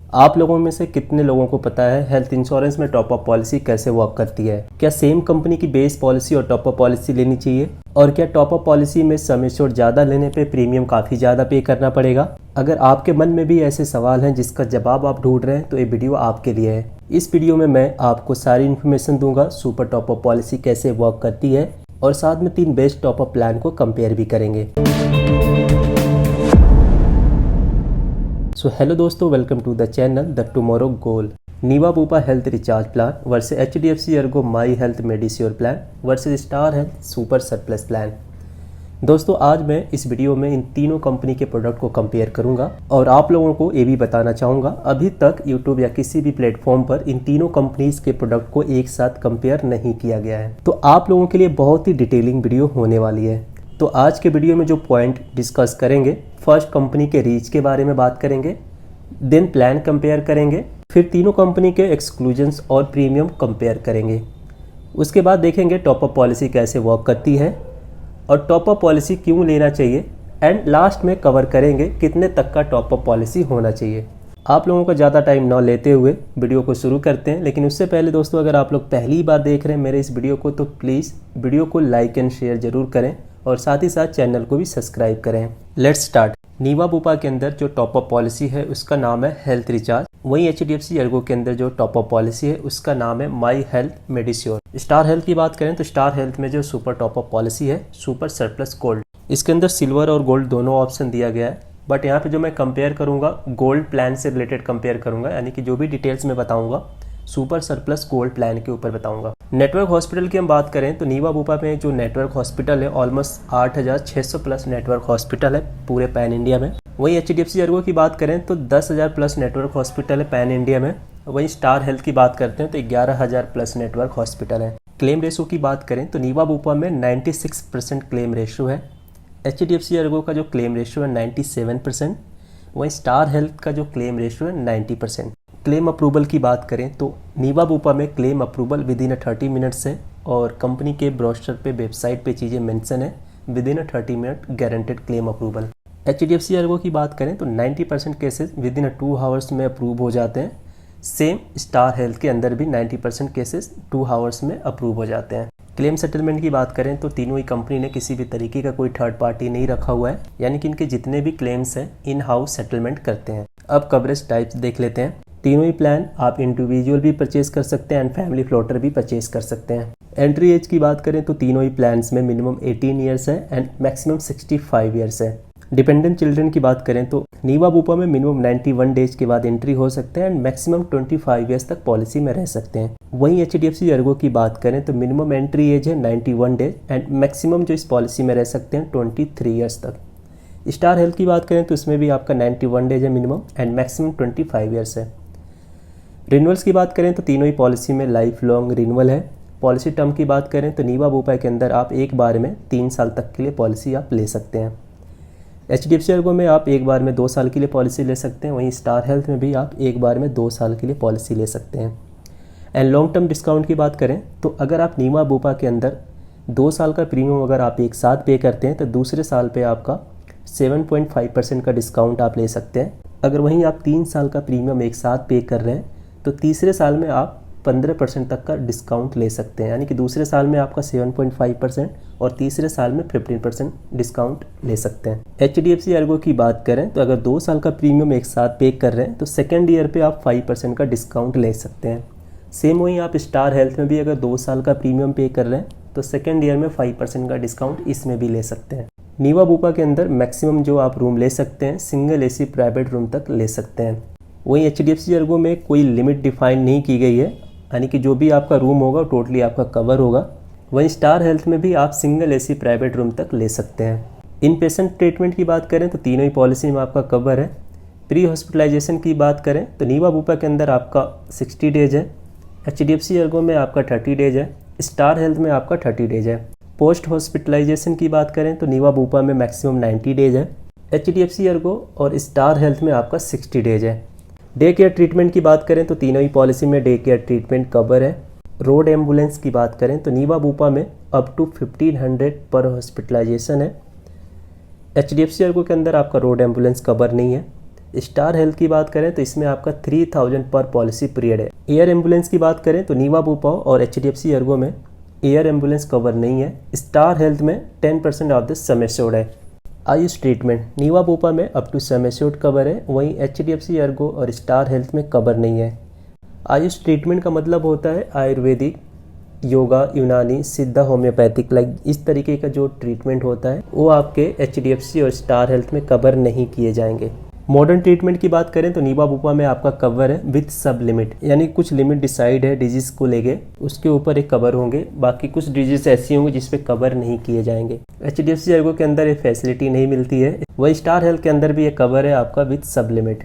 आप लोगों में से कितने लोगों को पता है हेल्थ इंश्योरेंस में टॉप अप पॉलिसी कैसे वर्क करती है? क्या सेम कंपनी की बेस पॉलिसी और टॉप अप पॉलिसी लेनी चाहिए? और क्या टॉप अप पॉलिसी में सम एश्योर्ड ज़्यादा लेने पे प्रीमियम काफ़ी ज़्यादा पे करना पड़ेगा? अगर आपके मन में भी ऐसे सवाल हैं जिसका जवाब आप ढूंढ रहे हैं तो ये वीडियो आपके लिए है। इस वीडियो में मैं आपको सारी इन्फॉर्मेशन दूंगा, सुपर टॉप अप पॉलिसी कैसे वर्क करती है और साथ में 3 बेस्ट टॉप अप प्लान को कंपेयर भी करेंगे। सो हेलो दोस्तों, welcome to the channel the tomorrow goal. Niva Bupa health recharge plan versus HDFC ERGO my health Medisure plan versus star health super surplus plan. दोस्तों आज मैं इस video में इन तीनों कंपनी के प्रोडक्ट को कंपेयर करूंगा और आप लोगों को ये भी बताना चाहूँगा अभी तक यूट्यूब या किसी भी प्लेटफॉर्म पर इन तीनों कंपनीज के प्रोडक्ट को एक साथ कंपेयर नहीं किया गया है। तो आप लोगों के लिए बहुत ही डिटेलिंग वीडियो होने वाली है। तो आज के वीडियो में जो पॉइंट डिस्कस करेंगे, फर्स्ट कंपनी के रीच के बारे में बात करेंगे, देन प्लान कंपेयर करेंगे, फिर तीनों कंपनी के एक्सक्लूजन्स और प्रीमियम कंपेयर करेंगे। उसके बाद देखेंगे टॉप अप पॉलिसी कैसे वर्क करती है और टॉप अप पॉलिसी क्यों लेना चाहिए, एंड लास्ट में कवर करेंगे कितने तक का टॉप अप पॉलिसी होना चाहिए। आप लोगों का ज़्यादा टाइम न लेते हुए वीडियो को शुरू करते हैं। लेकिन उससे पहले दोस्तों, अगर आप लोग पहली बार देख रहे हैं मेरे इस वीडियो को तो प्लीज़ वीडियो को लाइक एंड शेयर जरूर करें और साथ ही साथ चैनल को भी सब्सक्राइब करें। Let's start. नीवा बुपा के अंदर जो टॉप अप पॉलिसी है उसका नाम है हेल्थ रिचार्ज। वहीं HDFC ERGO के अंदर जो टॉप अप पॉलिसी है उसका नाम है माई हेल्थ मेडिश्योर। स्टार हेल्थ की बात करें तो स्टार हेल्थ में जो सुपर टॉप अप पॉलिसी है सुपर सरप्लस गोल्ड। इसके अंदर सिल्वर और गोल्ड दोनों ऑप्शन दिया गया है, बट यहाँ पे जो मैं कंपेयर करूँगा गोल्ड प्लान से रिलेटेड कंपेयर करूँगा, यानी कि जो भी डिटेल्स में बताऊँगा सुपर सरप्लस गोल्ड प्लान के ऊपर बताऊंगा। नेटवर्क हॉस्पिटल की हम बात करें तो नीवा बुपा में जो नेटवर्क हॉस्पिटल है ऑलमोस्ट 8600 प्लस नेटवर्क हॉस्पिटल है पूरे पैन इंडिया में। वहीं HDFC ERGO की बात करें तो 10,000 प्लस नेटवर्क हॉस्पिटल है पैन इंडिया में। वहीं स्टार हेल्थ की बात करते हैं तो 11,000 प्लस नेटवर्क हॉस्पिटल है। क्लेम रेशो की बात करें तो नीवा बुपा में 96% क्लेम रेशो है। HDFC ERGO का जो क्लेम रेशो है 97%। वहीं स्टार हेल्थ का जो क्लेम रेशो है 90%। क्लेम अप्रूवल की बात करें तो नीवा बुपा में claim approval with in 30 minutes है और कंपनी के ब्रोशर पे वेबसाइट पे चीज़ें मेंशन है with in 30 minute guaranteed claim approval. HDFC ERGO की बात करें तो 90% केसेस विद इन 2 आवर्स में अप्रूव हो जाते हैं। सेम स्टार हेल्थ के अंदर भी 90% केसेस 2 आवर्स में अप्रूव हो जाते हैं। क्लेम सेटलमेंट की बात करें तो तीनों ही कंपनी ने किसी भी तरीके का कोई थर्ड पार्टी नहीं रखा हुआ है, यानी कि इनके जितने भी क्लेम्स हैं इन हाउस सेटलमेंट करते हैं। अब कवरेज टाइप्स देख लेते हैं। तीनों ही प्लान आप इंडिविजुअल भी परचेज कर सकते हैं एंड फैमिली फ्लोटर भी परचेज कर सकते हैं। एंट्री एज की बात करें तो तीनों ही प्लान्स में मिनिमम 18 ईयर्स है एंड मैक्सिमम 65 ईयर्स है। डिपेंडेंट चिल्ड्रन की बात करें तो नीवा बुपा में मिनिमम 91 डेज के बाद एंट्री हो सकते हैं एंड मैक्सिमम 25 ईयर्स तक पॉलिसी में रह सकते हैं। वहीं HDFC ERGO की बात करें तो मिनिमम एंट्री एज है 91 डेज एंड मैक्सिमम जो इस पॉलिसी में रह सकते हैं 23 ईयर्स तक। स्टार हेल्थ की बात करें तो इसमें भी आपका 91 डेज है मिनिमम एंड मैक्सिमम 25 ईयर्स है। रिन्यूअल्स की बात करें तो तीनों ही पॉलिसी में लाइफ लॉन्ग रिन्यूअल है। पॉलिसी टर्म की बात करें तो नीवा बुपा के अंदर आप एक बार में 3 साल तक के लिए पॉलिसी आप ले सकते हैं। HDFC ERGO में आप एक बार में 2 साल के लिए पॉलिसी ले सकते हैं। वहीं स्टार हेल्थ में भी आप एक बार में 2 साल के लिए पॉलिसी ले सकते हैं। एंड लॉन्ग टर्म डिस्काउंट की बात करें तो अगर आप नीवा बुपा के अंदर 2 साल का प्रीमियम अगर आप एक साथ पे करते हैं तो दूसरे साल पे आपका 7.5% का डिस्काउंट आप ले सकते हैं। अगर वहीं आप 3 साल का प्रीमियम एक साथ पे कर रहे हैं तो तीसरे साल में आप 15% तक का डिस्काउंट ले सकते हैं, यानी कि दूसरे साल में आपका 7.5% और तीसरे साल में 15% डिस्काउंट ले सकते हैं। HDFC ERGO की बात करें तो अगर 2 साल का प्रीमियम एक साथ पे कर रहे हैं तो सेकेंड ईयर पे आप 5% का डिस्काउंट ले सकते हैं। सेम वहीं आप स्टार हेल्थ में भी अगर 2 साल का प्रीमियम पे कर रहे हैं तो सेकेंड ईयर में 5% का डिस्काउंट इसमें भी ले सकते हैं। नीवा बुपा के अंदर मैक्सिमम जो आप रूम ले सकते हैं सिंगल AC प्राइवेट रूम तक ले सकते हैं। वहीं HDFC ERGO में कोई लिमिट डिफाइन नहीं की गई है, यानी कि जो भी आपका रूम होगा टोटली आपका कवर होगा। वहीं स्टार हेल्थ में भी आप सिंगल AC प्राइवेट रूम तक ले सकते हैं। इन पेशेंट ट्रीटमेंट की बात करें तो तीनों ही पॉलिसी में आपका कवर है। प्री हॉस्पिटलाइजेशन की बात करें तो नीवा बुपा के अंदर आपका 60 डेज है, HDFC ERGO में आपका 30 डेज है, स्टार हेल्थ में आपका 30 डेज है। पोस्ट हॉस्पिटलाइजेशन की बात करें तो नीवा बुपा में मैक्सिमम 90 डेज है, HDFC ERGO और स्टार हेल्थ में आपका 60 डेज है। डे केयर ट्रीटमेंट की बात करें तो तीनों ही पॉलिसी में डे केयर ट्रीटमेंट कवर है। रोड एम्बुलेंस की बात करें तो नीवा बुपा में अप टू 1500 पर हॉस्पिटलाइजेशन है। HDFC ERGO के अंदर आपका रोड एम्बुलेंस कवर नहीं है। स्टार हेल्थ की बात करें तो इसमें आपका 3000 पर पॉलिसी पीरियड है। एयर एम्बुलेंस की बात करें तो नीवा बुपा और HDFC अर्गो में एयर एम्बुलेंस कवर नहीं है। स्टार हेल्थ में 10% ऑफ द सम एश्योर्ड है। आयुष ट्रीटमेंट नीवा बुपा में up to sum assured cover है, वहीं HDFC अर्गो और स्टार हेल्थ में कवर नहीं है। आयुष ट्रीटमेंट का मतलब होता है आयुर्वेदिक, योगा, यूनानी, सिद्धा, होम्योपैथिक, लाइक इस तरीके का जो ट्रीटमेंट होता है वो आपके HDFC और स्टार हेल्थ में कवर नहीं किए जाएंगे। मॉडर्न ट्रीटमेंट की बात करें तो नीवा बुपा में आपका कवर है विथ सब लिमिट, यानी कुछ लिमिट डिसाइड है डिजीज को लेके, उसके ऊपर एक कवर होंगे। बाकी कुछ डिजीज ऐसी होंगी जिस पे कवर नहीं किए जाएंगे। HDFC अर्गो के अंदर ये फैसिलिटी नहीं मिलती है। वही स्टार हेल्थ के अंदर भी ये कवर है आपका विथ सब लिमिट।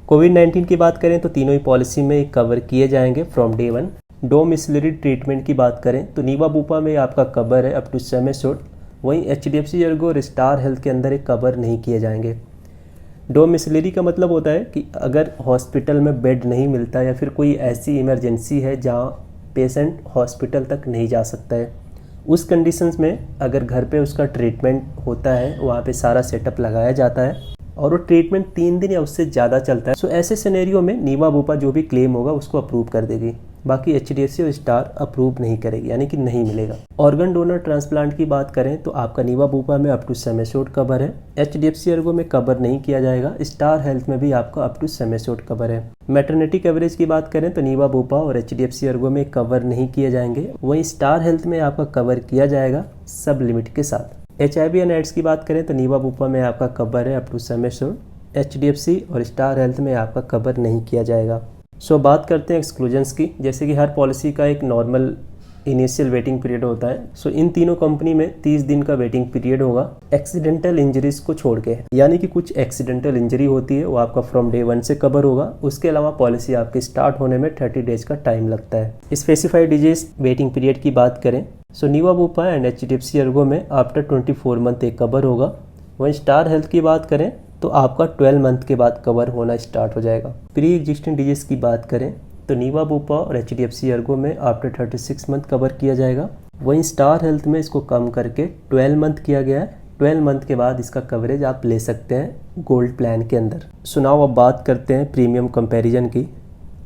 कोविड-19 की बात करें तो तीनों ही पॉलिसी में कवर किए जाएंगे फ्रॉम डे 1। डोमिसिलरी ट्रीटमेंट की बात करें तो नीवा बुपा में आपका कवर है अप टू सम एश्योर्ड, वहीं HDFC अर्गो और स्टार हेल्थ के अंदर एक कवर नहीं किए जाएंगे। डोमिसिलरी का मतलब होता है कि अगर हॉस्पिटल में बेड नहीं मिलता या फिर कोई ऐसी इमरजेंसी है जहां पेशेंट हॉस्पिटल तक नहीं जा सकता है, उस कंडीशंस में अगर घर पे उसका ट्रीटमेंट होता है, वहाँ पे सारा सेटअप लगाया जाता है और वो ट्रीटमेंट 3 दिन या उससे ज़्यादा चलता है। सो ऐसे सिनेरियो में नीवा बुपा जो भी क्लेम होगा उसको अप्रूव कर देगी, बाकी HDFC और स्टार अप्रूव नहीं करेगी, यानी कि नहीं मिलेगा। ऑर्गन डोनर ट्रांसप्लांट की बात करें तो आपका नीवा बुपा में up to sum assured cover है। HDFC अर्गो में कवर नहीं किया जाएगा। स्टार हेल्थ में भी आपका up to sum assured cover है। मैटरनिटी कवरेज की बात करें तो नीवा बुपा और HDFC अर्गो में कवर नहीं किए जाएंगे, वहीं स्टार हेल्थ में आपका कवर किया जाएगा सब लिमिट के साथ। HIV एंड एड्स की बात करें तो नीवा बुपा में आपका कवर है up to sum assured, HDFC और स्टार हेल्थ में आपका कवर नहीं किया जाएगा। सो बात करते हैं एक्सक्लूजन्स की। जैसे कि हर पॉलिसी का एक नॉर्मल इनिशियल वेटिंग पीरियड होता है। सो इन तीनों कंपनी में 30 दिन का वेटिंग पीरियड होगा एक्सीडेंटल इंजरीज को छोड़ के, यानी कि कुछ एक्सीडेंटल इंजरी होती है वो आपका फ्रॉम डे 1 से कवर होगा। उसके अलावा पॉलिसी आपकी स्टार्ट होने में 30 डेज का टाइम लगता है। स्पेसिफाइड डिजीज वेटिंग पीरियड की बात करें सो नीवा बुपा एंड HDFC अर्गो में आफ्टर 24 मंथ एक कवर होगा। वहीं स्टार हेल्थ की बात करें तो आपका 12 मंथ के बाद कवर होना स्टार्ट हो जाएगा। प्री एग्जिस्टिंग डिजीज की बात करें तो नीवा बुपा और HDFC अर्गो में आफ्टर 36 मंथ कवर किया जाएगा। वहीं स्टार हेल्थ में इसको कम करके 12 मंथ किया गया है। 12 मंथ के बाद इसका कवरेज आप ले सकते हैं गोल्ड प्लान के अंदर। सुनाओ अब बात करते हैं प्रीमियम कंपैरिजन की।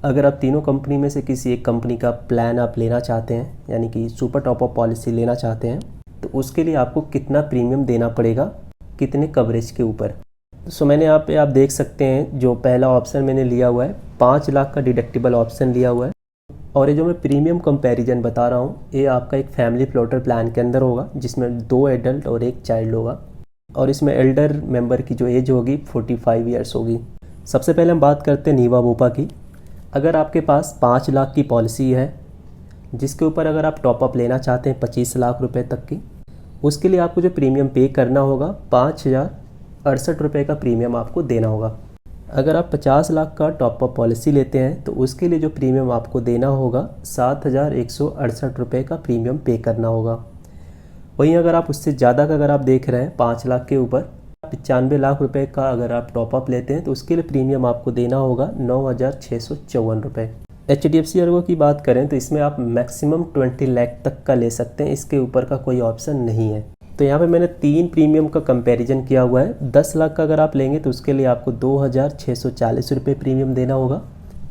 अगर आप तीनों कंपनी में से किसी एक कंपनी का प्लान आप लेना चाहते हैं, यानी कि सुपर टॉप अप पॉलिसी लेना चाहते हैं, तो उसके लिए आपको कितना प्रीमियम देना पड़ेगा, कितने कवरेज के ऊपर। सो मैंने यहाँ पे आप देख सकते हैं जो पहला ऑप्शन मैंने लिया हुआ है 5 लाख का डिडक्टिबल ऑप्शन लिया हुआ है। और ये जो मैं प्रीमियम कंपैरिजन बता रहा हूँ ये आपका एक फैमिली प्लॉटर प्लान के अंदर होगा, जिसमें 2 एडल्ट और 1 चाइल्ड होगा, और इसमें एल्डर मेंबर की जो एज होगी 45 ईयर्स होगी। सबसे पहले हम बात करते हैं नीवा बुपा की। अगर आपके पास 5 लाख की पॉलिसी है जिसके ऊपर अगर आप टॉपअप लेना चाहते हैं 25 लाख रुपए तक की, उसके लिए आपको जो प्रीमियम पे करना होगा 5,068 रुपये का प्रीमियम आपको देना होगा। अगर आप 50 लाख का टॉपअप पॉलिसी लेते हैं तो उसके लिए जो प्रीमियम आपको देना होगा 7,168 रुपये का प्रीमियम पे करना होगा। वहीं अगर आप उससे ज़्यादा का अगर आप देख रहे हैं 5 लाख के ऊपर 95 लाख रुपए का अगर आप टॉपअप लेते हैं तो उसके लिए प्रीमियम आपको देना होगा 9,654 रुपये। HDFC अर्गो की बात करें तो इसमें आप मैक्सिमम 20 लाख तक का ले सकते हैं, इसके ऊपर का कोई ऑप्शन नहीं है। तो यहाँ पे मैंने 3 प्रीमियम का कंपैरिजन किया हुआ है। 10 लाख का अगर आप लेंगे तो उसके लिए आपको 2,640 रुपये प्रीमियम देना होगा।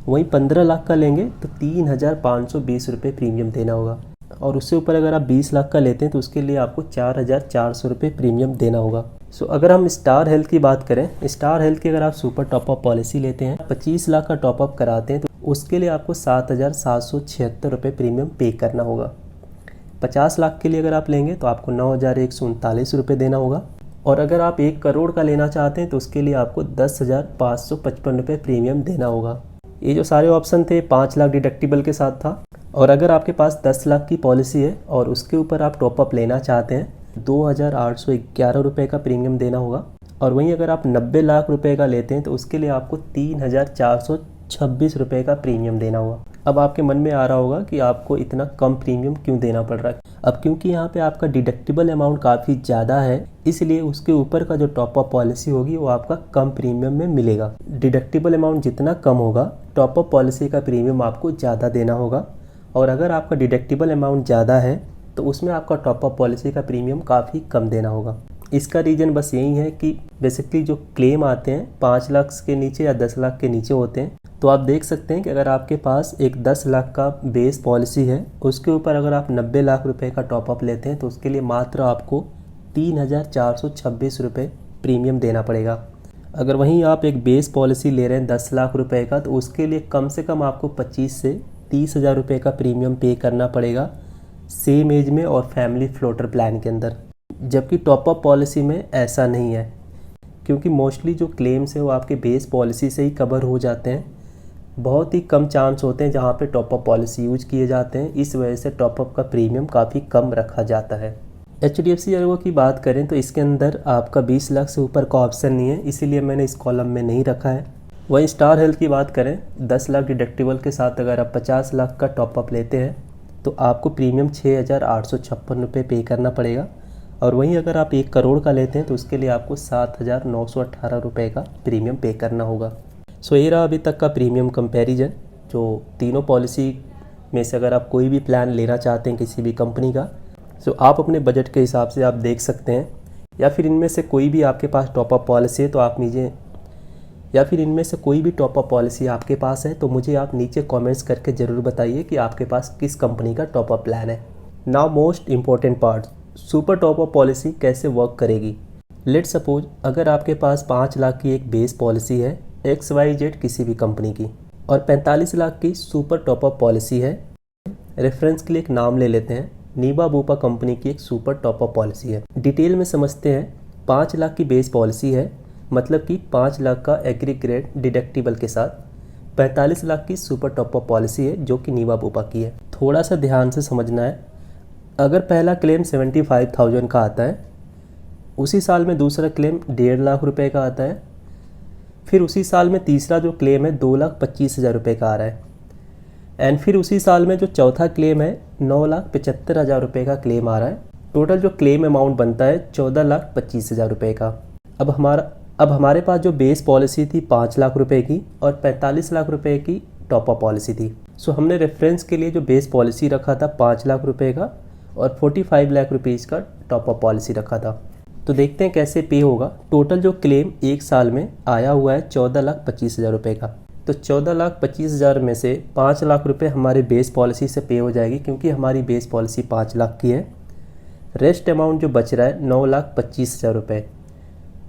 वहीं 15 लाख का लेंगे तो 3,520 रुपये प्रीमियम देना होगा। और उससे ऊपर अगर आप 20 लाख का लेते हैं तो उसके लिए आपको 4,400 रुपये प्रीमियम देना होगा। सो अगर हम स्टार हेल्थ की बात करें, स्टार हेल्थ की अगर आप सुपर टॉपअप पॉलिसी लेते हैं 25 लाख का टॉपअप कराते हैं तो उसके लिए आपको 7,776 रुपये प्रीमियम पे करना होगा। 50 लाख के लिए अगर आप लेंगे तो आपको 9,139 रुपये देना होगा। और अगर आप 1 करोड़ का लेना चाहते हैं तो उसके लिए आपको 10,555 रुपये प्रीमियम देना होगा। ये जो सारे ऑप्शन थे 5 लाख डिडक्टिबल के साथ था। और अगर आपके पास 10 लाख की पॉलिसी है और उसके ऊपर आप टॉपअप लेना चाहते हैं 2,811 रुपये का प्रीमियम देना होगा। और वहीं अगर आप 90 लाख रुपए का लेते हैं तो उसके लिए आपको 3,426 रुपये का प्रीमियम देना होगा। अब आपके मन में आ रहा होगा कि आपको इतना कम प्रीमियम क्यों देना पड़ रहा है। अब क्योंकि यहाँ पे आपका डिडक्टिबल अमाउंट काफ़ी ज़्यादा है, इसलिए उसके ऊपर का जो टॉपअप पॉलिसी होगी वो आपका कम प्रीमियम में मिलेगा। डिडक्टिबल अमाउंट जितना कम होगा टॉपअप पॉलिसी का प्रीमियम आपको ज़्यादा देना होगा। और अगर आपका डिडक्टिबल अमाउंट ज़्यादा है तो उसमें आपका टॉपअप पॉलिसी का प्रीमियम काफ़ी कम देना होगा। इसका रीज़न बस यही है कि बेसिकली जो क्लेम आते हैं 5 लाख के नीचे या 10 लाख के नीचे होते हैं। तो आप देख सकते हैं कि अगर आपके पास एक 10 लाख का बेस पॉलिसी है, उसके ऊपर अगर आप 90 लाख रुपए का टॉपअप लेते हैं तो उसके लिए मात्र आपको 3,426 रुपये प्रीमियम देना पड़ेगा। अगर वहीं आप एक बेस पॉलिसी ले रहे हैं 10 लाख रुपए का, तो उसके लिए कम से कम आपको 25 से 30,000 रुपये का प्रीमियम पे करना पड़ेगा सेम एज में और फैमिली फ्लोटर प्लान के अंदर। जबकि टॉपअप पॉलिसी में ऐसा नहीं है, क्योंकि मोस्टली जो क्लेम्स है वो आपके बेस पॉलिसी से ही कवर हो जाते हैं। बहुत ही कम चांस होते हैं जहाँ पे टॉपअप पॉलिसी यूज किए जाते हैं, इस वजह से टॉपअप का प्रीमियम काफ़ी कम रखा जाता है। HDFC ERGO की बात करें तो इसके अंदर आपका 20 लाख से ऊपर का ऑप्शन नहीं है, इसीलिए मैंने इस कॉलम में नहीं रखा है। वहीं स्टार हेल्थ की बात करें, 10 लाख डिडक्टिबल के साथ अगर आप 50 लाख का टॉपअप लेते हैं तो आपको प्रीमियम 6,856 रुपये पे करना पड़ेगा। और वहीं अगर आप 1 करोड़ का लेते हैं तो उसके लिए आपको 7,918 रुपये का प्रीमियम पे करना होगा। सो ये रहा अभी तक का प्रीमियम कंपैरिजन, जो तीनों पॉलिसी में से अगर आप कोई भी प्लान लेना चाहते हैं किसी भी कंपनी का, सो आप अपने बजट के हिसाब से आप देख सकते हैं। या फिर इनमें से कोई भी आपके पास टॉपअप पॉलिसी है तो आप नीचे या फिर इनमें से कोई भी टॉपअप पॉलिसी आपके पास है तो मुझे आप नीचे कमेंट्स करके ज़रूर बताइए कि आपके पास किस कंपनी का टॉपअप प्लान है। Now most important part, super top up policy कैसे वर्क करेगी। लेट सपोज अगर आपके पास 5 लाख की एक बेस पॉलिसी है XYZ किसी भी कंपनी की, और 45 लाख की सुपर टॉपअप पॉलिसी है। रेफरेंस के लिए एक नाम ले लेते हैं, नीवा बूपा कंपनी की एक सुपर टॉपअप पॉलिसी है। डिटेल में समझते हैं। 5 लाख की बेस पॉलिसी है, मतलब कि 5 लाख का एग्रीगेट डिडक्टिबल के साथ 45 लाख की सुपर टॉपअप पॉलिसी है जो कि नीवा बूपा की है। थोड़ा सा ध्यान से समझना है। अगर पहला क्लेम 75,000 का आता है, उसी साल में दूसरा क्लेम 1.5 लाख रुपए का आता है, फिर उसी साल में तीसरा जो क्लेम है 2,25,000 रुपये का आ रहा है, एंड फिर उसी साल में जो चौथा क्लेम है 9,75,000 रुपये का क्लेम आ रहा है। टोटल जो क्लेम अमाउंट बनता है 14,25,000 रुपये का। अब हमारे पास जो बेस पॉलिसी थी 5 लाख रुपए की और 45 लाख रुपए की टॉपअप पॉलिसी थी। सो हमने रेफरेंस के लिए जो बेस पॉलिसी रखा था 5 लाख रुपए का और 45 लाख रुपीज़ का टॉपअप पॉलिसी रखा था। तो देखते हैं कैसे पे होगा। टोटल जो क्लेम एक साल में आया हुआ है 14,25,000 रुपये का। तो 14,25,000 में से 5 लाख रुपए हमारे बेस पॉलिसी से पे हो जाएगी, क्योंकि हमारी बेस पॉलिसी 5 लाख की है। रेस्ट अमाउंट जो बच रहा है 9,25,000 रुपये।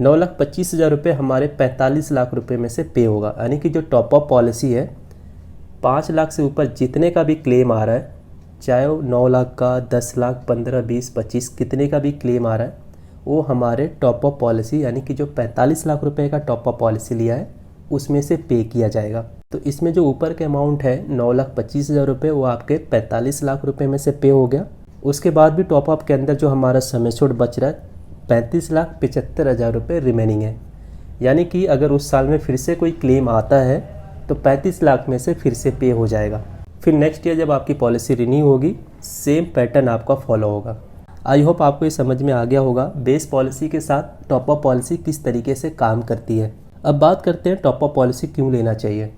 9,25,000 रुपये हमारे 45 लाख रुपए में से पे होगा। यानी कि जो टॉपअप पॉलिसी है 5 लाख से ऊपर जितने का भी क्लेम आ रहा है, चाहे वो 9 लाख का, 10 लाख, 15, 20, 25 कितने का भी क्लेम आ रहा है, वो हमारे टॉपअप पॉलिसी यानी कि जो 45 लाख रुपए का टॉपअप पॉलिसी लिया है उसमें से पे किया जाएगा। तो इसमें जो ऊपर के अमाउंट है 9,25,000 रुपये वो आपके 45 लाख रुपए में से पे हो गया। उसके बाद भी टॉपअप के अंदर जो हमारा समय छूट बच रहा है 35,75,000 रुपये रिमेनिंग है। यानी कि अगर उस साल में फिर से कोई क्लेम आता है तो 35 लाख में से फिर से पे हो जाएगा। फिर नेक्स्ट ईयर जब आपकी पॉलिसी रिन्यू होगी सेम पैटर्न आपका फॉलो होगा। आई होप आपको ये समझ में आ गया होगा बेस पॉलिसी के साथ टॉपअप पॉलिसी किस तरीके से काम करती है। अब बात करते हैं टॉपअप पॉलिसी क्यों लेना चाहिए।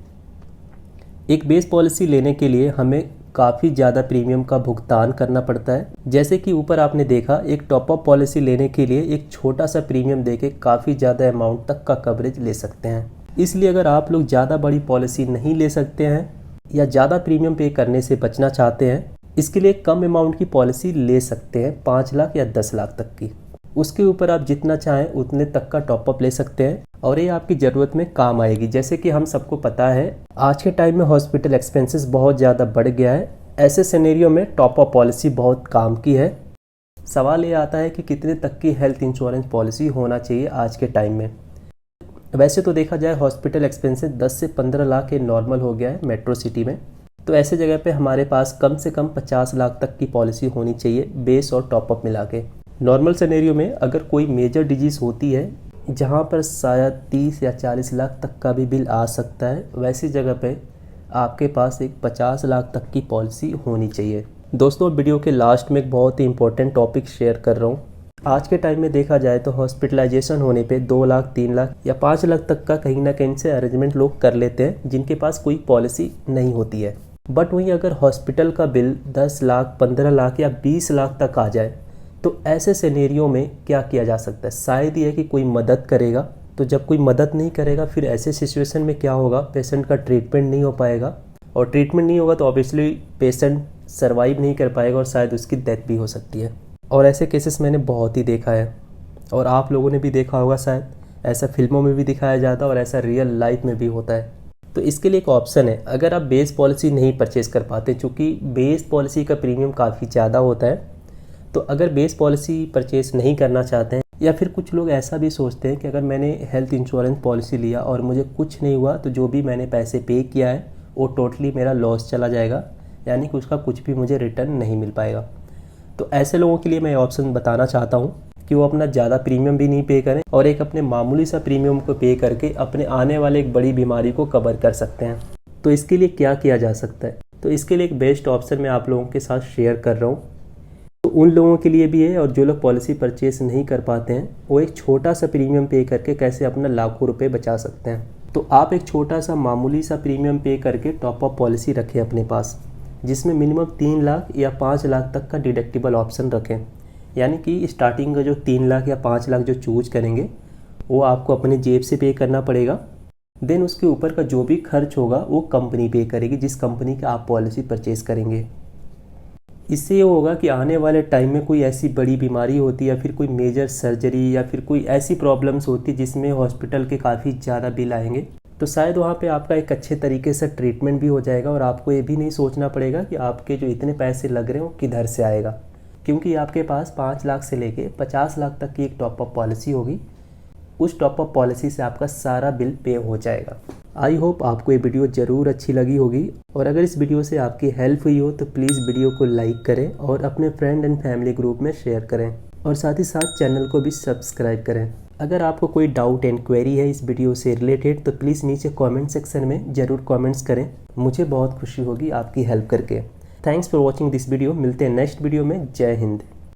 एक बेस पॉलिसी लेने के लिए हमें काफ़ी ज़्यादा प्रीमियम का भुगतान करना पड़ता है। जैसे कि ऊपर आपने देखा, एक टॉपअप पॉलिसी लेने के लिए एक छोटा सा प्रीमियम देके काफ़ी ज़्यादा अमाउंट तक का कवरेज ले सकते हैं। इसलिए अगर आप लोग ज़्यादा बड़ी पॉलिसी नहीं ले सकते हैं या ज़्यादा प्रीमियम पे करने से बचना चाहते हैं, इसके लिए कम अमाउंट की पॉलिसी ले सकते हैं, 5 लाख या 10 लाख तक की। उसके ऊपर आप जितना चाहें उतने तक का टॉपअप ले सकते हैं और ये आपकी ज़रूरत में काम आएगी। जैसे कि हम सबको पता है आज के टाइम में हॉस्पिटल एक्सपेंसेस बहुत ज़्यादा बढ़ गया है। ऐसे सिनेरियो में टॉपअप पॉलिसी बहुत काम की है। सवाल ये आता है कि कितने तक की हेल्थ इंश्योरेंस पॉलिसी होना चाहिए आज के टाइम में। वैसे तो देखा जाए हॉस्पिटल एक्सपेंसेस 10 से 15 लाख ये नॉर्मल हो गया है मेट्रो सिटी में। तो ऐसे जगह पे हमारे पास कम से कम 50 लाख तक की पॉलिसी होनी चाहिए बेस और टॉपअप मिला के। नॉर्मल सिनेरियो में अगर कोई मेजर डिजीज़ होती है जहाँ पर शायद 30 या 40 लाख तक का भी बिल आ सकता है, वैसी जगह पे आपके पास एक 50 लाख तक की पॉलिसी होनी चाहिए। दोस्तों वीडियो के लास्ट में एक बहुत ही इंपॉर्टेंट टॉपिक शेयर कर रहा हूँ। आज के टाइम में देखा जाए तो हॉस्पिटलाइजेशन होने पे 2 लाख, 3 लाख या 5 लाख तक का कहीं ना कहीं से अरेंजमेंट लोग कर लेते हैं जिनके पास कोई पॉलिसी नहीं होती है। बट वहीं अगर हॉस्पिटल का बिल 10 लाख, 15 लाख या 20 लाख तक आ जाए तो ऐसे सिनेरियो में क्या किया जा सकता है? शायद ये है कि कोई मदद करेगा। तो जब कोई मदद नहीं करेगा फिर ऐसे सिचुएशन में क्या होगा, पेशेंट का ट्रीटमेंट नहीं हो पाएगा, और ट्रीटमेंट नहीं होगा तो ऑब्वियसली पेशेंट सर्वाइव नहीं कर पाएगा और शायद उसकी डेथ भी हो सकती है। और ऐसे केसेस मैंने बहुत ही देखा है और आप लोगों ने भी देखा होगा शायद। ऐसा फिल्मों में भी दिखाया जाता है और ऐसा रियल लाइफ में भी होता है। तो इसके लिए एक ऑप्शन है, अगर आप बेस पॉलिसी नहीं परचेस कर पाते, चूँकि बेस पॉलिसी का प्रीमियम काफ़ी ज़्यादा होता है, तो अगर बेस पॉलिसी परचेस नहीं करना चाहते हैं, या फिर कुछ लोग ऐसा भी सोचते हैं कि अगर मैंने हेल्थ इंश्योरेंस पॉलिसी लिया और मुझे कुछ नहीं हुआ तो जो भी मैंने पैसे पे किया है वो टोटली मेरा लॉस चला जाएगा, यानी कि उसका कुछ भी मुझे रिटर्न नहीं मिल पाएगा। तो ऐसे लोगों के लिए मैं ऑप्शन बताना चाहता हूँ कि वो अपना ज़्यादा प्रीमियम भी नहीं पे करें और एक अपने मामूली सा प्रीमियम को पे करके अपने आने वाले एक बड़ी बीमारी को कवर कर सकते हैं। तो इसके लिए क्या किया जा सकता है? तो इसके लिए एक बेस्ट ऑप्शन मैं आप लोगों के साथ शेयर कर रहा हूँ। तो उन लोगों के लिए भी है, और जो लोग पॉलिसी परचेस नहीं कर पाते हैं वो एक छोटा सा प्रीमियम पे करके कैसे अपना लाखों रुपए बचा सकते हैं। तो आप एक छोटा सा मामूली सा प्रीमियम पे करके टॉप अप पॉलिसी रखें अपने पास, जिसमें मिनिमम 3 लाख या 5 लाख तक का डिडक्टिबल ऑप्शन रखें। यानी कि स्टार्टिंग का जो 3 लाख या 5 लाख जो चूज करेंगे वो आपको अपने जेब से पे करना पड़ेगा। देन उसके ऊपर का जो भी खर्च होगा वो कंपनी पे करेगी, जिस कंपनी का आप पॉलिसी परचेस करेंगे। इससे ये होगा कि आने वाले टाइम में कोई ऐसी बड़ी बीमारी होती है या फिर कोई मेजर सर्जरी या फिर कोई ऐसी प्रॉब्लम्स होती है जिसमें हॉस्पिटल के काफ़ी ज़्यादा बिल आएंगे, तो शायद वहाँ पे आपका एक अच्छे तरीके से ट्रीटमेंट भी हो जाएगा और आपको ये भी नहीं सोचना पड़ेगा कि आपके जो इतने पैसे लग रहे हैं वो किधर से आएगा, क्योंकि आपके पास 5 लाख से लेके 50 लाख तक की एक टॉप अप पॉलिसी होगी। उस टॉप अप पॉलिसी से आपका सारा बिल पे हो जाएगा। आई होप आपको ये वीडियो ज़रूर अच्छी लगी होगी, और अगर इस वीडियो से आपकी हेल्प हुई हो तो प्लीज़ वीडियो को लाइक करें और अपने फ्रेंड एंड फैमिली ग्रुप में शेयर करें, और साथ ही साथ चैनल को भी सब्सक्राइब करें। अगर आपको कोई डाउट एंड क्वेरी है इस वीडियो से रिलेटेड तो प्लीज़ नीचे कमेंट सेक्शन में ज़रूर कमेंट्स करें, मुझे बहुत खुशी होगी आपकी हेल्प करके। Thanks for watching this video. मिलते हैं नेक्स्ट वीडियो में। जय हिंद।